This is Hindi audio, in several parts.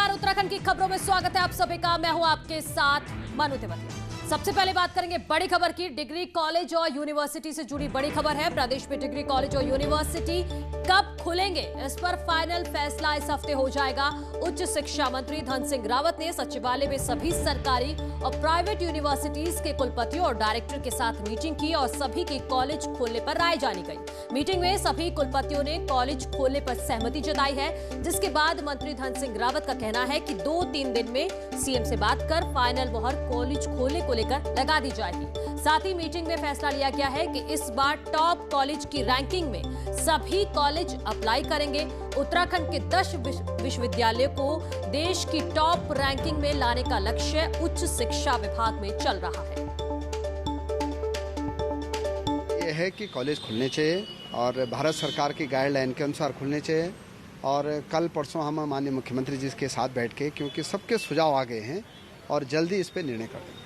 नमस्कार, उत्तराखंड की खबरों में स्वागत है आप सभी का। मैं हूं आपके साथ मनु तिवारी। सबसे पहले बात करेंगे बड़ी खबर की। डिग्री कॉलेज और यूनिवर्सिटी से जुड़ी बड़ी खबर है। प्रदेश में डिग्री कॉलेज और यूनिवर्सिटी कब खुलेंगे, इस पर फाइनल फैसला इस हफ्ते हो जाएगा। उच्च शिक्षा मंत्री धन सिंह रावत ने सचिवालय में सभी सरकारी और प्राइवेट यूनिवर्सिटीज के कुलपतियों और डायरेक्टर के साथ मीटिंग की और सभी के कॉलेज खोलने पर राय जानी गई। मीटिंग में सभी कुलपतियों ने कॉलेज खोलने पर सहमति जताई है, जिसके बाद मंत्री धन सिंह रावत का कहना है कि 2-3 दिन में सीएम से बात कर फाइनल मोहर कॉलेज खोलने को लेकर लगा दी जाएगी। साथ ही मीटिंग में फैसला लिया गया है कि इस बार टॉप कॉलेज की रैंकिंग में सभी कॉलेज अप्लाई करेंगे। उत्तराखंड के 10 विश्वविद्यालयों को देश की टॉप रैंकिंग में लाने का लक्ष्य उच्च शिक्षा विभाग में चल रहा है। यह है कि कॉलेज खुलने चाहिए और भारत सरकार की गाइडलाइन के अनुसार खुलने चाहिए। और कल परसों हम माननीय मुख्यमंत्री जी के साथ बैठ के, क्योंकि सबके सुझाव आ गए हैं और जल्दी इस पर निर्णय कर देंगे।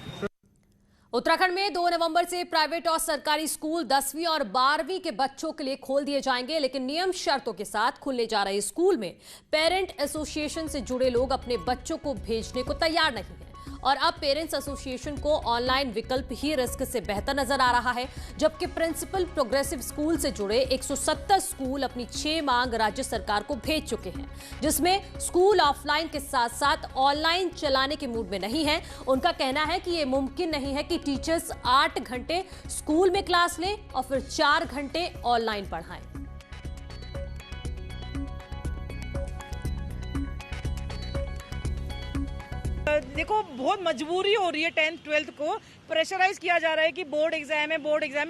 उत्तराखंड में 2 नवंबर से प्राइवेट और सरकारी स्कूल 10वीं और 12वीं के बच्चों के लिए खोल दिए जाएंगे, लेकिन नियम शर्तों के साथ खुलने जा रहे स्कूल में पेरेंट एसोसिएशन से जुड़े लोग अपने बच्चों को भेजने को तैयार नहीं है। और अब पेरेंट्स एसोसिएशन को ऑनलाइन विकल्प ही रिस्क से बेहतर नजर आ रहा है, जबकि प्रिंसिपल प्रोग्रेसिव स्कूल से जुड़े 170 स्कूल अपनी 6 मांग राज्य सरकार को भेज चुके हैं, जिसमें स्कूल ऑफलाइन के साथ साथ ऑनलाइन चलाने के मूड में नहीं है। उनका कहना है कि यह मुमकिन नहीं है कि टीचर्स 8 घंटे स्कूल में क्लास लें और फिर 4 घंटे ऑनलाइन पढ़ाएं। देखो, बहुत मजबूरी हो रही है 10th 12th को प्रेशराइज किया जा रहा है कि बोर्ड एग्जाम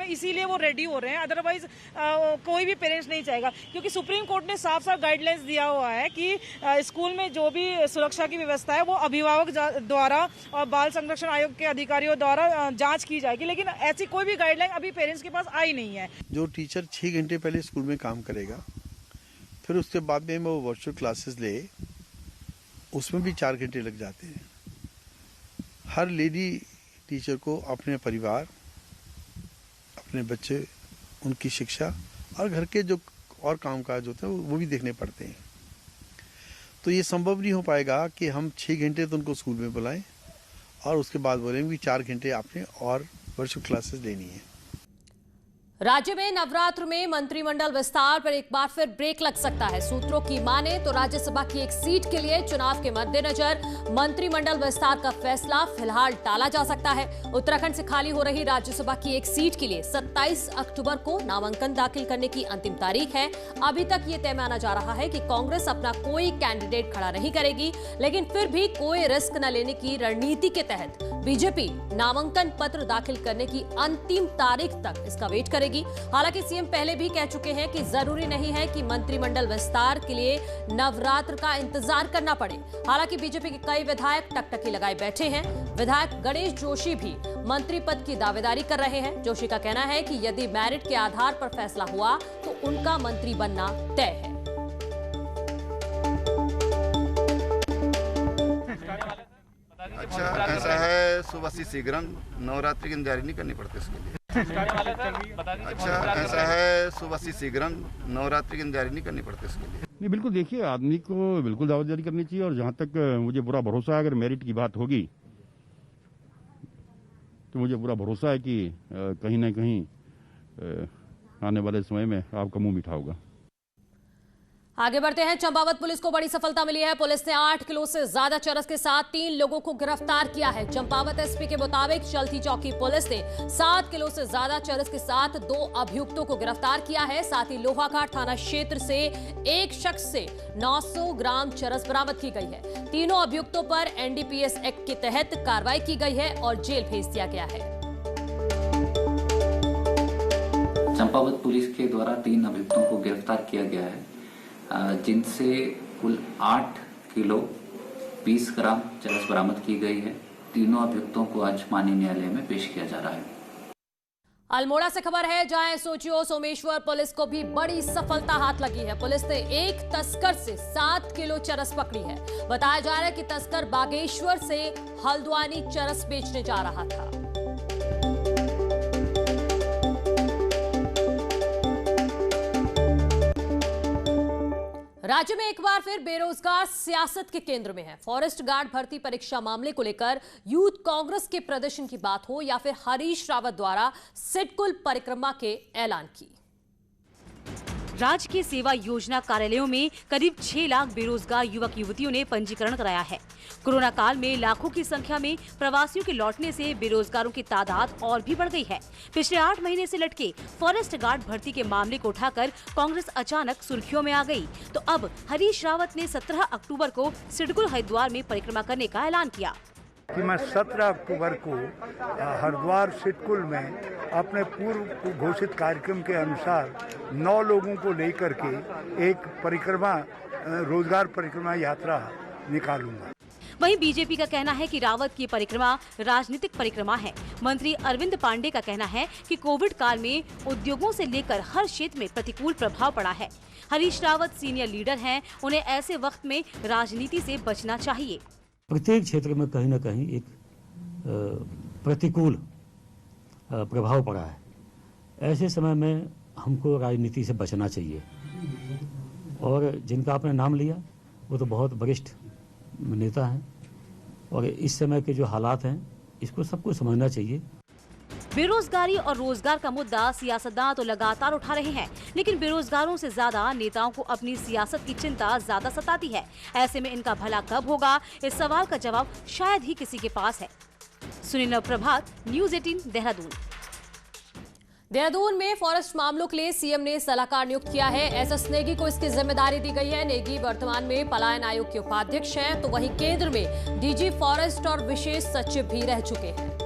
है, इसीलिए वो रेडी हो रहे हैं। अदरवाइज कोई भी पेरेंट्स नहीं चाहेगा, क्योंकि सुप्रीम कोर्ट ने साफ साफ गाइडलाइंस दिया हुआ है कि स्कूल में जो भी सुरक्षा की व्यवस्था है वो अभिभावक द्वारा और बाल संरक्षण आयोग के अधिकारियों द्वारा जांच की जाएगी। लेकिन ऐसी कोई भी गाइडलाइन अभी पेरेंट्स के पास आई नहीं है। जो टीचर 6 घंटे पहले स्कूल में काम करेगा, फिर उसके बाद में वो वर्चुअल क्लासेस ले, उसमें भी 4 घंटे लग जाते हैं। हर लेडी टीचर को अपने परिवार, अपने बच्चे, उनकी शिक्षा और घर के जो और कामकाज होते हैं वो भी देखने पड़ते हैं। तो ये संभव नहीं हो पाएगा कि हम 6 घंटे तो उनको स्कूल में बुलाएं और उसके बाद बोलेंगे कि 4 घंटे आपने और वर्चुअल क्लासेस लेनी है। राज्य में नवरात्र में मंत्रिमंडल विस्तार पर एक बार फिर ब्रेक लग सकता है। सूत्रों की माने तो राज्यसभा की एक सीट के लिए चुनाव के मद्देनजर मंत्रिमंडल विस्तार का फैसला फिलहाल टाला जा सकता है। उत्तराखंड से खाली हो रही राज्यसभा की एक सीट के लिए 27 अक्टूबर को नामांकन दाखिल करने की अंतिम तारीख है। अभी तक ये तय माना जा रहा है कि कांग्रेस अपना कोई कैंडिडेट खड़ा नहीं करेगी, लेकिन फिर भी कोई रिस्क न लेने की रणनीति के तहत बीजेपी नामांकन पत्र दाखिल करने की अंतिम तारीख तक इसका वेट करेगी। हालांकि सीएम पहले भी कह चुके हैं कि जरूरी नहीं है कि मंत्रिमंडल विस्तार के लिए नवरात्र का इंतजार करना पड़े। हालांकि बीजेपी के कई विधायक टकटकी लगाए बैठे हैं। विधायक गणेश जोशी भी मंत्री पद की दावेदारी कर रहे हैं। जोशी का कहना है कि यदि मेरिट के आधार पर फैसला हुआ तो उनका मंत्री बनना तय है। अच्छा, ऐसा है, सुबह से शीघ्र नवरात्रि की तैयारी नहीं करनी पड़ती इसके लिए। अच्छा, ऐसा है, सुबह से शीघ्र नवरात्रि की तैयारी नहीं करनी पड़ती इसके लिए। नहीं, बिल्कुल देखिए, आदमी को बिल्कुल दावेदारी करनी चाहिए। और जहाँ तक मुझे पूरा भरोसा है, अगर मेरिट की बात होगी तो मुझे पूरा भरोसा है कि कहीं ना कहीं आने वाले समय में आपका मुंह मीठा होगा। आगे बढ़ते हैं। चंपावत पुलिस को बड़ी सफलता मिली है। पुलिस ने 8 किलो से ज्यादा चरस के साथ 3 लोगों को गिरफ्तार किया है। चंपावत एसपी के मुताबिक चलती चौकी पुलिस ने 7 किलो से ज्यादा चरस के साथ 2 अभियुक्तों को गिरफ्तार किया है। साथ ही लोहाघाट थाना क्षेत्र से एक शख्स से 900 ग्राम चरस बरामद की गई है। तीनों अभियुक्तों पर एनडीपीएस एक्ट के तहत कार्रवाई की गई है और जेल भेज दिया गया है। चंपावत पुलिस के द्वारा 3 अभियुक्तों को गिरफ्तार किया गया है, जिनसे कुल 8 किलो 20 ग्राम चरस बरामद की गई है। तीनों अभियुक्तों को आज माननीय न्यायालय में पेश किया जा रहा है। अल्मोड़ा से खबर है, जहां एसओजी सोमेश्वर पुलिस को भी बड़ी सफलता हाथ लगी है। पुलिस ने एक तस्कर से 7 किलो चरस पकड़ी है। बताया जा रहा है कि तस्कर बागेश्वर से हल्द्वानी चरस बेचने जा रहा था। राज्य में एक बार फिर बेरोजगार सियासत के केंद्र में है। फॉरेस्ट गार्ड भर्ती परीक्षा मामले को लेकर यूथ कांग्रेस के प्रदर्शन की बात हो या फिर हरीश रावत द्वारा सिडकुल परिक्रमा के ऐलान की। राजकीय सेवा योजना कार्यालयों में करीब 6 लाख बेरोजगार युवक युवतियों ने पंजीकरण कराया है। कोरोना काल में लाखों की संख्या में प्रवासियों के लौटने से बेरोजगारों की तादाद और भी बढ़ गई है। पिछले 8 महीने से लटके फॉरेस्ट गार्ड भर्ती के मामले को उठाकर कांग्रेस अचानक सुर्खियों में आ गई, तो अब हरीश रावत ने 17 अक्टूबर को सिडकुल हरिद्वार में परिक्रमा करने का ऐलान किया कि मैं 17 अक्टूबर को हरिद्वार सिडकुल में अपने पूर्व घोषित कार्यक्रम के अनुसार 9 लोगों को लेकर के एक परिक्रमा, रोजगार परिक्रमा यात्रा निकालूंगा। वहीं बीजेपी का कहना है कि रावत की परिक्रमा राजनीतिक परिक्रमा है। मंत्री अरविंद पांडे का कहना है कि कोविड काल में उद्योगों से लेकर हर क्षेत्र में प्रतिकूल प्रभाव पड़ा है। हरीश रावत सीनियर लीडर हैं, उन्हें ऐसे वक्त में राजनीति से बचना चाहिए। प्रत्येक क्षेत्र में कहीं न कहीं एक प्रतिकूल प्रभाव पड़ा है। ऐसे समय में हमको राजनीति से बचना चाहिए, और जिनका आपने नाम लिया वो तो बहुत वरिष्ठ नेता हैं, और इस समय के जो हालात हैं इसको सबको समझना चाहिए। बेरोजगारी और रोजगार का मुद्दा सियासतदान तो लगातार उठा रहे हैं, लेकिन बेरोजगारों से ज्यादा नेताओं को अपनी सियासत की चिंता ज्यादा सताती है। ऐसे में इनका भला कब होगा, इस सवाल का जवाब शायद ही किसी के पास है। सुनील प्रभात, न्यूज़ 18 देहरादून। देहरादून में फॉरेस्ट मामलों के लिए सीएम ने सलाहकार नियुक्त किया है। एसएस नेगी को इसकी जिम्मेदारी दी गई है। नेगी वर्तमान में पलायन आयोग के उपाध्यक्ष हैं, तो वहीं केंद्र में डीजी फॉरेस्ट और विशेष सचिव भी रह चुके हैं।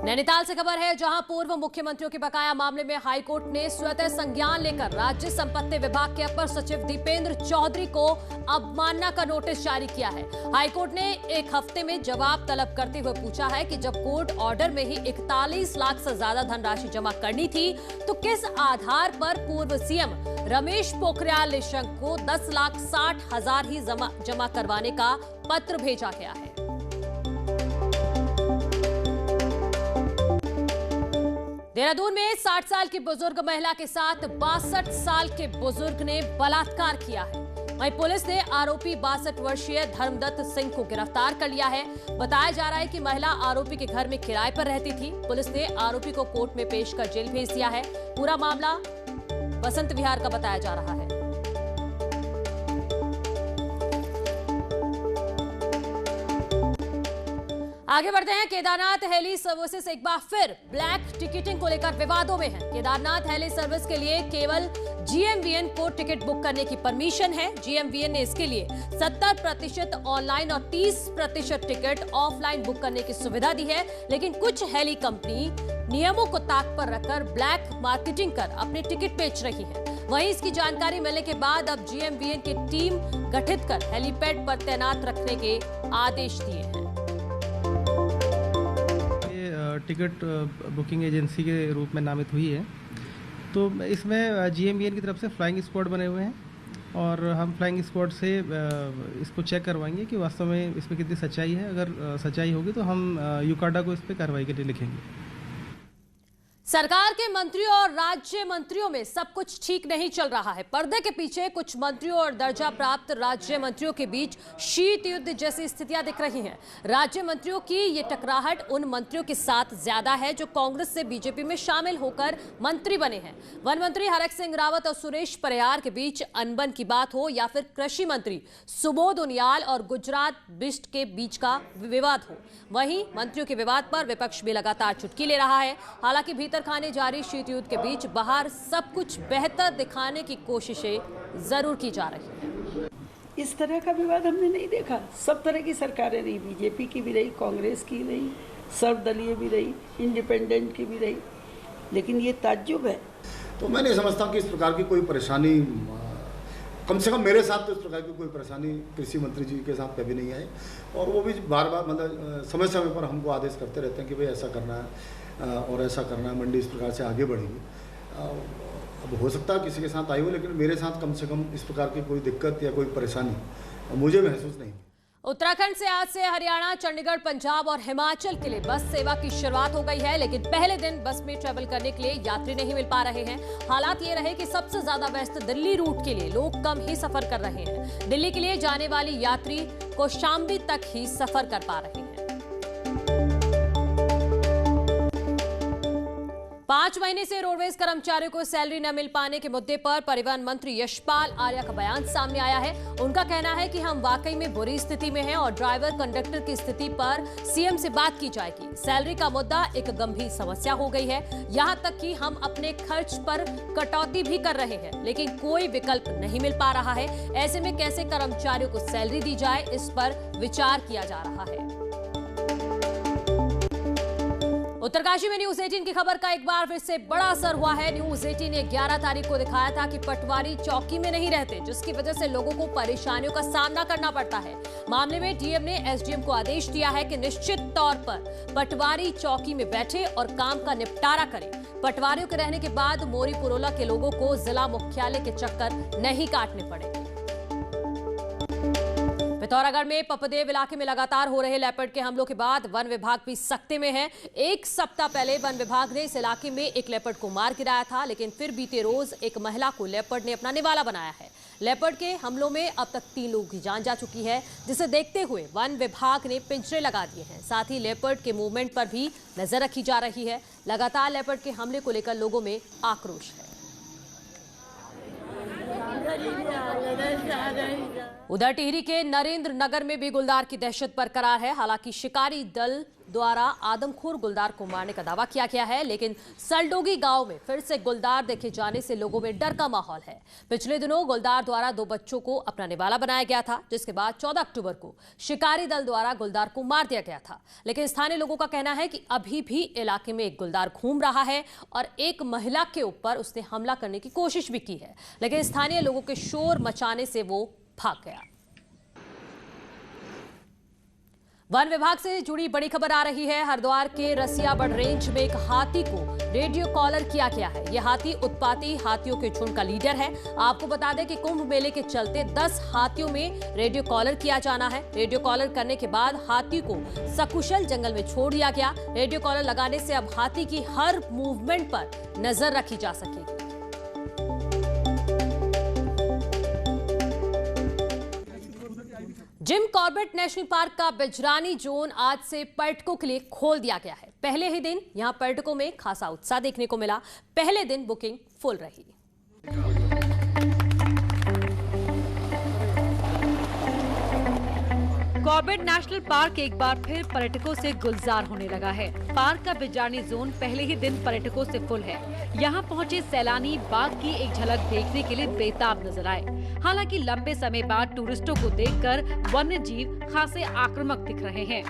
नैनीताल से खबर है, जहां पूर्व मुख्यमंत्रियों के बकाया मामले में हाईकोर्ट ने स्वतः संज्ञान लेकर राज्य संपत्ति विभाग के अपर सचिव दीपेंद्र चौधरी को अवमानना का नोटिस जारी किया है। हाईकोर्ट ने 1 हफ्ते में जवाब तलब करते हुए पूछा है कि जब कोर्ट ऑर्डर में ही 41 लाख से ज्यादा धनराशि जमा करनी थी, तो किस आधार पर पूर्व सीएम रमेश पोखरियाल निशंक को 10,60,000 ही जमा करवाने का पत्र भेजा गया है। देहरादून में 60 साल की बुजुर्ग महिला के साथ 62 साल के बुजुर्ग ने बलात्कार किया है। वहीं पुलिस ने आरोपी 62 वर्षीय धर्मदत्त सिंह को गिरफ्तार कर लिया है। बताया जा रहा है कि महिला आरोपी के घर में किराए पर रहती थी। पुलिस ने आरोपी को कोर्ट में पेश कर जेल भेज दिया है। पूरा मामला बसंत विहार का बताया जा रहा है। आगे बढ़ते हैं। केदारनाथ हेली सर्विसेज एक बार फिर ब्लैक टिकटिंग को लेकर विवादों में है। केदारनाथ हेली सर्विस के लिए केवल GMVN को टिकट बुक करने की परमिशन है। GMVN ने इसके लिए 70% ऑनलाइन और 30% टिकट ऑफलाइन बुक करने की सुविधा दी है, लेकिन कुछ हेली कंपनी नियमों को ताक पर रखकर ब्लैक मार्केटिंग कर अपने टिकट बेच रही है। वहीं इसकी जानकारी मिलने के बाद अब GMVN की टीम गठित कर हेलीपैड पर तैनात रखने के आदेश दिए हैं। टिकट बुकिंग एजेंसी के रूप में नामित हुई है, तो इसमें GMVN की तरफ से फ्लाइंग स्क्वाड बने हुए हैं, और हम फ्लाइंग स्क्वाड से इसको चेक करवाएंगे कि वास्तव में इसमें कितनी सच्चाई है। अगर सच्चाई होगी तो हम यूकाडा को इस पर कार्रवाई के लिए लिखेंगे। सरकार के मंत्रियों और राज्य मंत्रियों में सब कुछ ठीक नहीं चल रहा है। पर्दे के पीछे कुछ मंत्रियों और दर्जा प्राप्त राज्य मंत्रियों के बीच शीत युद्ध जैसी स्थितियां दिख रही हैं। राज्य मंत्रियों की ये टकराहट उन मंत्रियों के साथ ज्यादा है जो कांग्रेस से बीजेपी में शामिल होकर मंत्री बने हैं। वन मंत्री हरक सिंह रावत और सुरेश परियार के बीच अनबन की बात हो या फिर कृषि मंत्री सुबोध उनियाल और गुजरात बिष्ट के बीच का विवाद हो, वहीं मंत्रियों के विवाद पर विपक्ष भी लगातार चुटकी ले रहा है। हालांकि भीतर खाने जारी शीत युद्ध के बीच बाहर सब कुछ बेहतर दिखाने की कोशिशें जरूर की जा रही हैं। इस तरह का विवाद हमने नहीं देखा। सब तरह की सरकारें रही, बीजेपी की भी रही, कांग्रेस की रही, सर्वदलीय भी रही, इंडिपेंडेंट की भी रही, लेकिन ये ताज्जुब है। तो मैं नहीं समझता कि इस प्रकार की कोई परेशानी, कम से कम मेरे साथ तो इस प्रकार की कोई परेशानी कृषि मंत्री जी के साथ कभी नहीं आई, और वो भी बार बार मतलब समय समय पर हमको आदेश करते रहते हैं कि भाई ऐसा करना है और ऐसा करना है, मंडी इस प्रकार से आगे बढ़ेगी। अब हो सकता है किसी के साथ आई हो, लेकिन मेरे साथ कम से कम इस प्रकार की कोई दिक्कत या कोई परेशानी मुझे महसूस नहीं। उत्तराखंड से आज से हरियाणा, चंडीगढ़, पंजाब और हिमाचल के लिए बस सेवा की शुरुआत हो गई है, लेकिन पहले दिन बस में ट्रेवल करने के लिए यात्री नहीं मिल पा रहे हैं। हालात ये रहे कि सबसे ज्यादा व्यस्त दिल्ली रूट के लिए लोग कम ही सफर कर रहे हैं। दिल्ली के लिए जाने वाली यात्री कौशांबी तक ही सफर कर पा रहे हैं। 5 महीने से रोडवेज कर्मचारियों को सैलरी न मिल पाने के मुद्दे पर परिवहन मंत्री यशपाल आर्या का बयान सामने आया है। उनका कहना है कि हम वाकई में बुरी स्थिति में हैं और ड्राइवर कंडक्टर की स्थिति पर सीएम से बात की जाएगी। सैलरी का मुद्दा एक गंभीर समस्या हो गई है। यहां तक कि हम अपने खर्च पर कटौती भी कर रहे हैं, लेकिन कोई विकल्प नहीं मिल पा रहा है। ऐसे में कैसे कर्मचारियों को सैलरी दी जाए, इस पर विचार किया जा रहा है। उत्तरकाशी में न्यूज 18 की खबर का एक बार फिर से बड़ा असर हुआ है। न्यूज 18 ने 11 तारीख को दिखाया था कि पटवारी चौकी में नहीं रहते, जिसकी वजह से लोगों को परेशानियों का सामना करना पड़ता है। मामले में डीएम ने एसडीएम को आदेश दिया है कि निश्चित तौर पर पटवारी चौकी में बैठे और काम का निपटारा करें। पटवारियों के रहने के बाद मोरी पुरोला के लोगों को जिला मुख्यालय के चक्कर नहीं काटने पड़े। पिथौरागढ़ में पपदेव इलाके में लगातार हो रहे लेपर्ड के हमलों के बाद वन विभाग भी सख्ते में है। एक सप्ताह पहले वन विभाग ने इस इलाके में एक लेपर्ड को मार गिराया था, लेकिन फिर बीते रोज एक महिला को लेपर्ड ने अपना निवाला बनाया है। लेपर्ड के हमलों में अब तक 3 लोगों की जान जा चुकी है, जिसे देखते हुए वन विभाग ने पिंजरे लगा दिए हैं। साथ ही लेपर्ड के मूवमेंट पर भी नजर रखी जा रही है। लगातार लेपर्ड के हमले को लेकर लोगों में आक्रोश है। उधर टिहरी के नरेंद्र नगर में भी गुलदार की दहशत बरकरार है। हालांकि शिकारी दल द्वारा आदमखोर गुलदार को मारने का दावा किया गया है, लेकिन सलडोगी गांव में फिर से गुलदार देखे जाने से लोगों में डर का माहौल है। पिछले दिनों गुलदार द्वारा 2 बच्चों को अपना निवाला बनाया गया था, जिसके बाद 14 अक्टूबर को शिकारी दल द्वारा गुलदार को मार दिया गया था। लेकिन स्थानीय लोगों का कहना है कि अभी भी इलाके में एक गुलदार घूम रहा है और एक महिला के ऊपर उसने हमला करने की कोशिश भी की है, लेकिन स्थानीय लोगों के शोर मचाने से वो भाग गया। वन विभाग से जुड़ी बड़ी खबर आ रही है। हरिद्वार के रसियाबड़ रेंज में एक हाथी को रेडियो कॉलर किया गया है। यह हाथी उत्पाती हाथियों के झुंड का लीडर है। आपको बता दें कि कुंभ मेले के चलते 10 हाथियों में रेडियो कॉलर किया जाना है। रेडियो कॉलर करने के बाद हाथी को सकुशल जंगल में छोड़ दिया गया। रेडियो कॉलर लगाने से अब हाथी की हर मूवमेंट पर नजर रखी जा सकेगी। जिम कॉर्बेट नेशनल पार्क का बिजरानी जोन आज से पर्यटकों के लिए खोल दिया गया है। पहले ही दिन यहां पर्यटकों में खासा उत्साह देखने को मिला। पहले दिन बुकिंग फुल रही। कॉर्बेट नेशनल पार्क एक बार फिर पर्यटकों से गुलजार होने लगा है। पार्क का बिजरानी जोन पहले ही दिन पर्यटकों से फुल है। यहाँ पहुँचे सैलानी बाघ की एक झलक देखने के लिए बेताब नजर आए। हालांकि लंबे समय बाद टूरिस्टों को देखकर वन्य जीव खासे आक्रामक दिख रहे हैं।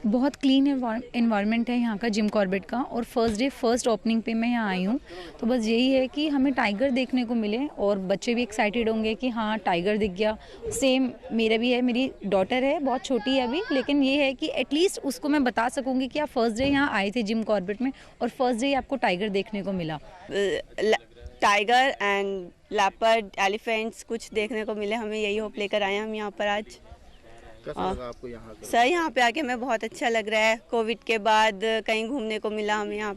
बहुत क्लीन एनवायरनमेंट है यहाँ का जिम कॉर्बेट का, और फर्स्ट ओपनिंग पे मैं यहाँ आई हूँ, तो बस यही है कि हमें टाइगर देखने को मिले और बच्चे भी एक्साइटेड होंगे कि हाँ टाइगर दिख गया। सेम मेरा भी है, मेरी डॉटर है, बहुत छोटी है अभी, लेकिन ये है कि एटलीस्ट उसको मैं बता सकूँगी कि आप फर्स्ट डे यहाँ आए थे जिम कॉर्बेट में और फर्स्ट डे आपको टाइगर देखने को मिला। टाइगर एंड लेपर्ड, एलिफेंट्स कुछ देखने को मिले, हमें यही होप लेकर आए हम यहाँ पर आज। कैसा लगा आपको यहाँ पे? सर यहाँ पे आके मैं बहुत अच्छा लग रहा है। कोविड के बाद कहीं घूमने को मिला हमें यहाँ।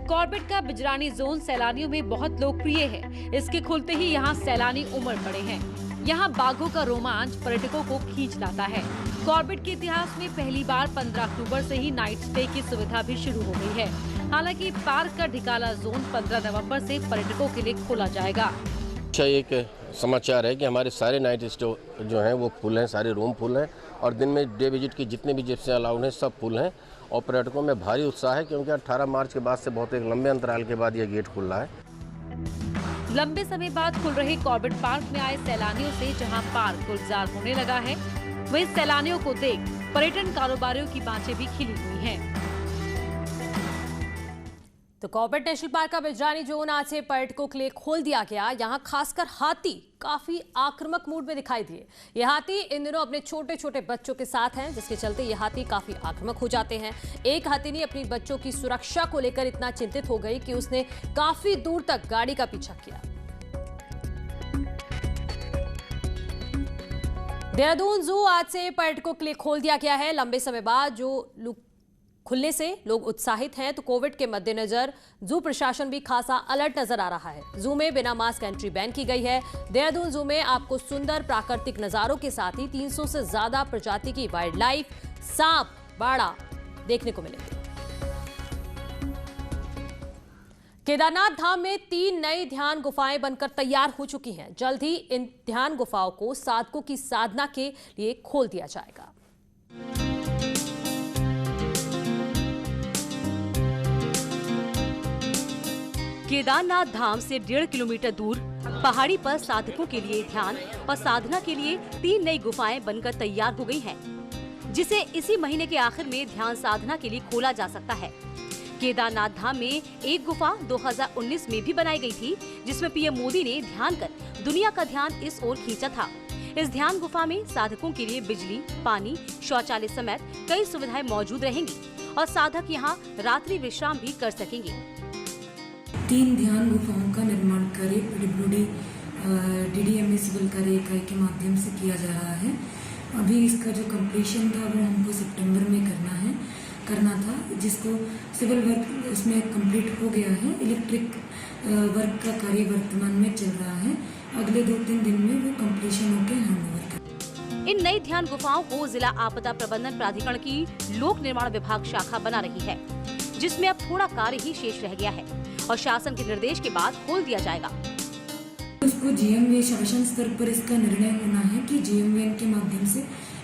कॉर्बेट का बिजरानी जोन सैलानियों में बहुत लोकप्रिय है। इसके खुलते ही यहाँ सैलानी उमड़ पड़े हैं। यहाँ बाघों का रोमांच पर्यटकों को खींच लाता है। कॉर्बेट के इतिहास में पहली बार 15 अक्टूबर से ही नाइट स्टे की सुविधा भी शुरू हो गई है। हालांकि पार्क का ढिकाला जोन 15 नवंबर से पर्यटकों के लिए खोला जाएगा। अच्छा एक समाचार है कि हमारे सारे नाइट स्टे जो हैं वो फुल हैं, सारे रूम फुल हैं और दिन में डे विजिट की जितने भी जिप्सी अलाउड हैं सब फुल हैं और पर्यटकों में भारी उत्साह है, क्योंकि 18 मार्च के बाद से बहुत एक लंबे अंतराल के बाद ये गेट खुल रहा है। लंबे समय बाद खुल रहे कॉर्बेट पार्क में आए सैलानियों से जहां पार्क गुलजार होने लगा है, वहीं सैलानियों को देख पर्यटन कारोबारियों की बातें भी खिली हुई हैं। तो कॉर्बेट नेशनल पार्क का बिजरानी जोन आज से पर्यटकों के लिए खोल दिया गया। यहाँ खासकर हाथी काफी आक्रामक मूड में दिखाई दिए। ये हाथी इन दिनों अपने छोटे छोटे बच्चों के साथ हैं, जिसके चलते ये हाथी काफी आक्रामक हो जाते हैं। एक हाथी ने अपनी बच्चों की सुरक्षा को लेकर इतना चिंतित हो गई कि उसने काफी दूर तक गाड़ी का पीछा किया। देहरादून जू आज से पर्यटकों के लिए खोल दिया गया है। लंबे समय बाद खुलने से लोग उत्साहित हैं, तो कोविड के मद्देनजर जू प्रशासन भी खासा अलर्ट नजर आ रहा है। जू में बिना मास्क एंट्री बैन की गई है। देहरादून जू में आपको सुंदर प्राकृतिक नजारों के साथ ही 300 से ज्यादा प्रजाति की वाइल्ड लाइफ, सांप, बाड़ा देखने को मिलेंगे। केदारनाथ धाम में 3 नई ध्यान गुफाएं बनकर तैयार हो चुकी हैं। जल्द ही इन ध्यान गुफाओं को साधकों की साधना के लिए खोल दिया जाएगा। केदारनाथ धाम से 1.5 किलोमीटर दूर पहाड़ी पर साधकों के लिए ध्यान और साधना के लिए 3 नई गुफाएं बनकर तैयार हो गई हैं, जिसे इसी महीने के आखिर में ध्यान साधना के लिए खोला जा सकता है। केदारनाथ धाम में एक गुफा 2019 में भी बनाई गई थी, जिसमें पीएम मोदी ने ध्यान कर दुनिया का ध्यान इस ओर खींचा था। इस ध्यान गुफा में साधकों के लिए बिजली, पानी, शौचालय समेत कई सुविधाएं मौजूद रहेंगी और साधक यहाँ रात्रि विश्राम भी कर सकेंगे। 3 ध्यान गुफाओं का निर्माण कार्य PWD DDMA सिविल कार्य इकाई के माध्यम से किया जा रहा है। अभी इसका जो कंप्लीशन था वो हमको सितंबर में करना था, जिसको सिविल वर्क इसमें कंप्लीट हो गया है। इलेक्ट्रिक वर्क का कार्य वर्तमान में चल रहा है। अगले 2-3 दिन में वो कंप्लीशन होकर हैंडओवर कर। इन नई ध्यान गुफाओं को जिला आपदा प्रबंधन प्राधिकरण की लोक निर्माण विभाग शाखा बना रही है, जिसमें अब थोड़ा कार्य ही शेष रह गया है और शासन के निर्देश के बाद खोल दिया जाएगा। उसको GMVN शासन स्तर पर इसका निर्णय होना है कि GMVN के माध्यम से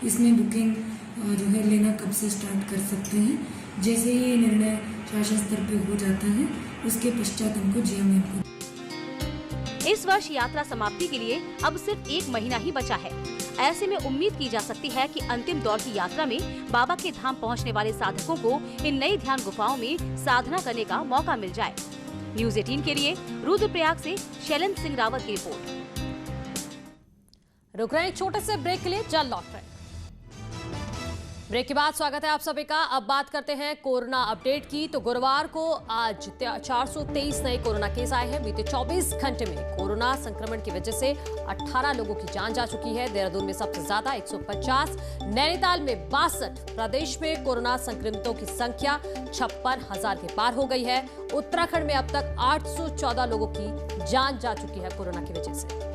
इसमें बुकिंग जो है लेना कब से स्टार्ट कर सकते हैं। जैसे ही ये निर्णय शासन स्तर पर हो जाता है, उसके पश्चात हमको GMVN को। इस वर्ष यात्रा समाप्ति के लिए अब सिर्फ 1 महीना ही बचा है। ऐसे में उम्मीद की जा सकती है कि अंतिम दौर की यात्रा में बाबा के धाम पहुंचने वाले साधकों को इन नई ध्यान गुफाओं में साधना करने का मौका मिल जाए। न्यूज़ 18 के लिए रुद्रप्रयाग से शैलेंद्र सिंह रावत की रिपोर्ट। रुक रहे हैं एक छोटे से ब्रेक के लिए, जल्द लौट रहे हैं। ब्रेक के बाद स्वागत है आप सभी का। अब बात करते हैं कोरोना अपडेट की। तो गुरुवार को आज 423 नए कोरोना केस आए हैं। बीते 24 घंटे में कोरोना संक्रमण की वजह से 18 लोगों की जान जा चुकी है। देहरादून में सबसे ज्यादा 150, नैनीताल में 62। प्रदेश में कोरोना संक्रमितों की संख्या 56,000 के पार हो गई है। उत्तराखंड में अब तक 814 लोगों की जान जा चुकी है कोरोना की वजह से।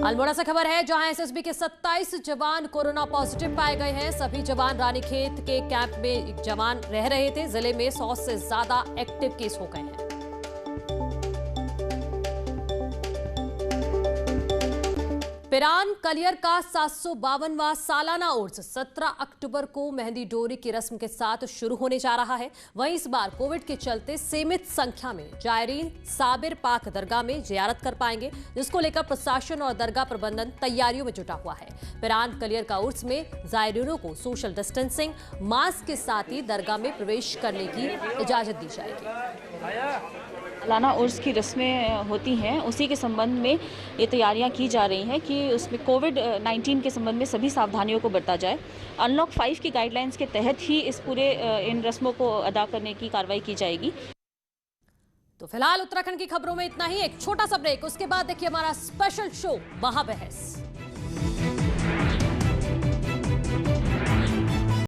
अल्मोड़ा से खबर है, जहां एसएसबी के 27 जवान कोरोना पॉजिटिव पाए गए हैं। सभी जवान रानीखेत के कैंप में एक जवान रह रहे थे। जिले में 100 से ज्यादा एक्टिव केस हो गए हैं। पिरान कलियर का 752वां सालाना उर्स 17 अक्टूबर को मेहंदी डोरी की रस्म के साथ शुरू होने जा रहा है। वहीं इस बार कोविड के चलते सीमित संख्या में जायरीन साबिर पाक दरगाह में जियारत कर पाएंगे, जिसको लेकर प्रशासन और दरगाह प्रबंधन तैयारियों में जुटा हुआ है। पिरान कलियर का उर्स में जायरीनों को सोशल डिस्टेंसिंग, मास्क के साथ ही दरगाह में प्रवेश करने की इजाजत दी जाएगी। सालाना उर्स की रस्में होती हैं, उसी के संबंध में ये तैयारियां की जा रही हैं कि उसमें कोविड-19 के संबंध में सभी सावधानियों को बरता जाए। अनलॉक 5 की गाइडलाइंस के तहत ही इस पूरे इन रस्मों को अदा करने की कार्रवाई की जाएगी। तो फिलहाल उत्तराखंड की खबरों में इतना ही। एक छोटा सा ब्रेक, उसके बाद देखिए हमारा स्पेशल शो महाबहस।